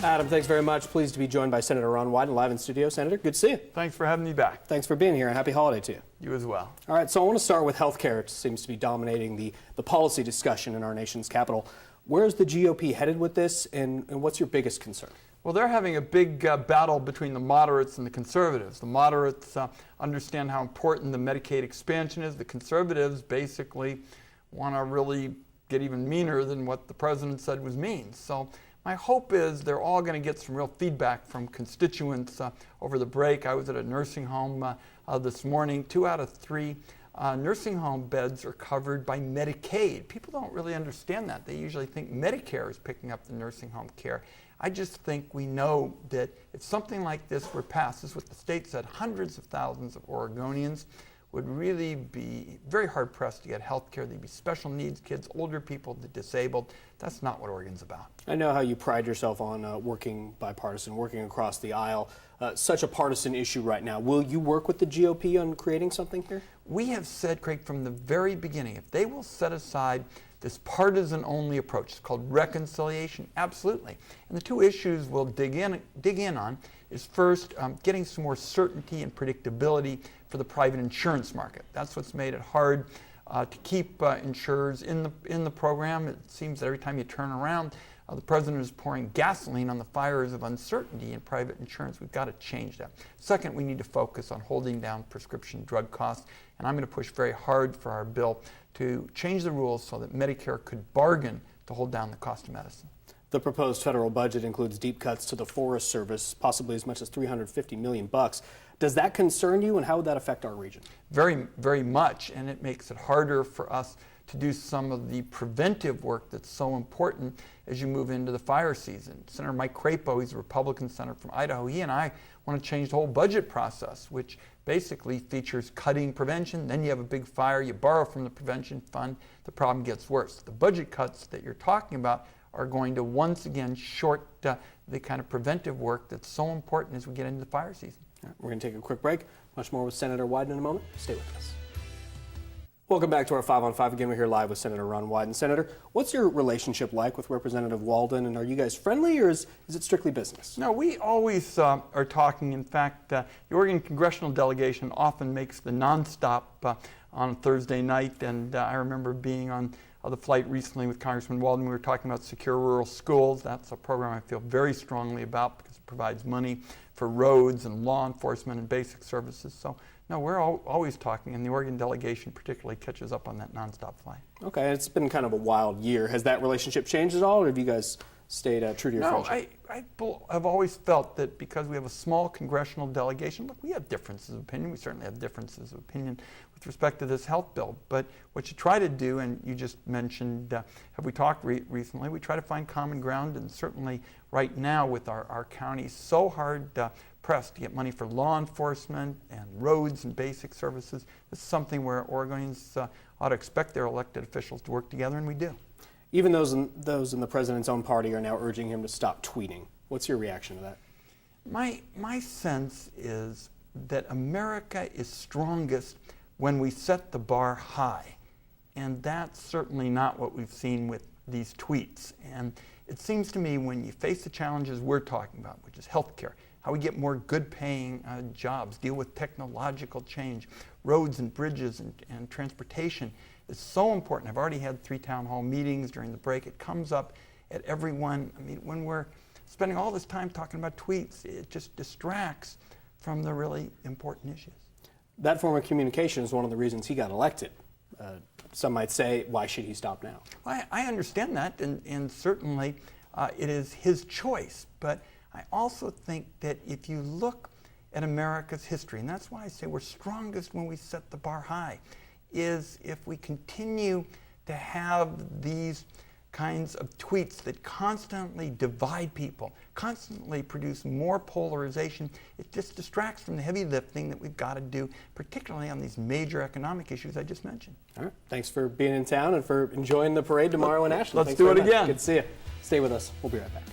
Adam, thanks very much. Pleased to be joined by Senator Ron Wyden live in studio. Senator, good to see you. Thanks for having me back. Thanks for being here, and happy holiday to you. You as well. All right, so I want to start with health care. It seems to be dominating the policy discussion in our nation's capital. Where is the GOP headed with this, and what's your biggest concern? Well, they're having a big battle between the moderates and the conservatives. The moderates understand how important the Medicaid expansion is. The conservatives basically want to really get even meaner than what the president said was mean. So my hope is they're all going to get some real feedback from constituents over the break. I was at a nursing home this morning. 2 out of 3 nursing home beds are covered by Medicaid. People don't really understand that. They usually think Medicare is picking up the nursing home care. I just think we know that if something like this were passed, this is what the state said, hundreds of thousands of Oregonians would really be very hard-pressed to get health care. They'd be special needs kids, older people, the disabled. That's not what Oregon's about. I know how you pride yourself on working bipartisan, working across the aisle. Such a partisan issue right now. Will you work with the GOP on creating something here? We have said, Craig, from the very beginning, if they will set aside this partisan-only approach, it's called reconciliation, absolutely. And the 2 issues we'll dig in on is first, getting some more certainty and predictability for the private insurance market. That's what's made it hard to keep insurers in the program. It seems that every time you turn around, the president is pouring gasoline on the fires of uncertainty in private insurance. We've got to change that. Second, we need to focus on holding down prescription drug costs, and I'm going to push very hard for our bill to change the rules so that Medicare could bargain to hold down the cost of medicine. The proposed federal budget includes deep cuts to the Forest Service, possibly as much as $350 million. Does that concern you, and how would that affect our region? Very, very much, and it makes it harder for us to do some of the preventive work that's so important as you move into the fire season. Senator Mike Crapo, he's a Republican senator from Idaho, he and I want to change the whole budget process, which basically features cutting prevention. Then you have a big fire, you borrow from the prevention fund, the problem gets worse. The budget cuts that you're talking about are going to once again short the kind of preventive work that's so important as we get into the fire season. All right, we're going to take a quick break. Much more with Senator Wyden in a moment. Stay with us. Welcome back to our 5 on 5. Again, we're here live with Senator Ron Wyden. Senator, what's your relationship like with Representative Wyden, and are you guys friendly, or is it strictly business? No, we always are talking. In fact, the Oregon congressional delegation often makes the nonstop on Thursday night, and I remember being on the flight recently with Congressman Wyden. We were talking about secure rural schools. That's a program I feel very strongly about because it provides money for roads and law enforcement and basic services. So, no, we're always talking, and the Oregon delegation particularly catches up on that nonstop flight. Okay, it's been kind of a wild year. Has that relationship changed at all, or have you guys stayed true to your friendship? I have always felt that because we have a small congressional delegation, look, we have differences of opinion. We certainly have differences of opinion with respect to this health bill. But what you try to do, and you just mentioned, have we talked recently, we try to find common ground, and certainly right now with our county so hard pressed to get money for law enforcement and roads and basic services. This is something where Oregonians ought to expect their elected officials to work together, and we do. Even those in the president's own party are now urging him to stop tweeting. What's your reaction to that? My sense is that America is strongest when we set the bar high, and that's certainly not what we've seen with these tweets. And it seems to me when you face the challenges we're talking about, which is health care, how we get more good-paying jobs, deal with technological change, roads and bridges and transportation is so important. I've already had 3 town hall meetings during the break. It comes up at every one. I mean, when we're spending all this time talking about tweets, it just distracts from the really important issues. That form of communication is one of the reasons he got elected. Some might say, why should he stop now? I understand that, and certainly it is his choice. But I also think that if you look at America's history, and that's why I say we're strongest when we set the bar high, is if we continue to have these kinds of tweets that constantly divide people, constantly produce more polarization, it just distracts from the heavy lifting that we've got to do, particularly on these major economic issues I just mentioned. All right. Thanks for being in town and for enjoying the parade tomorrow in Ashland. Let's do it again. Good to see you. Stay with us. We'll be right back.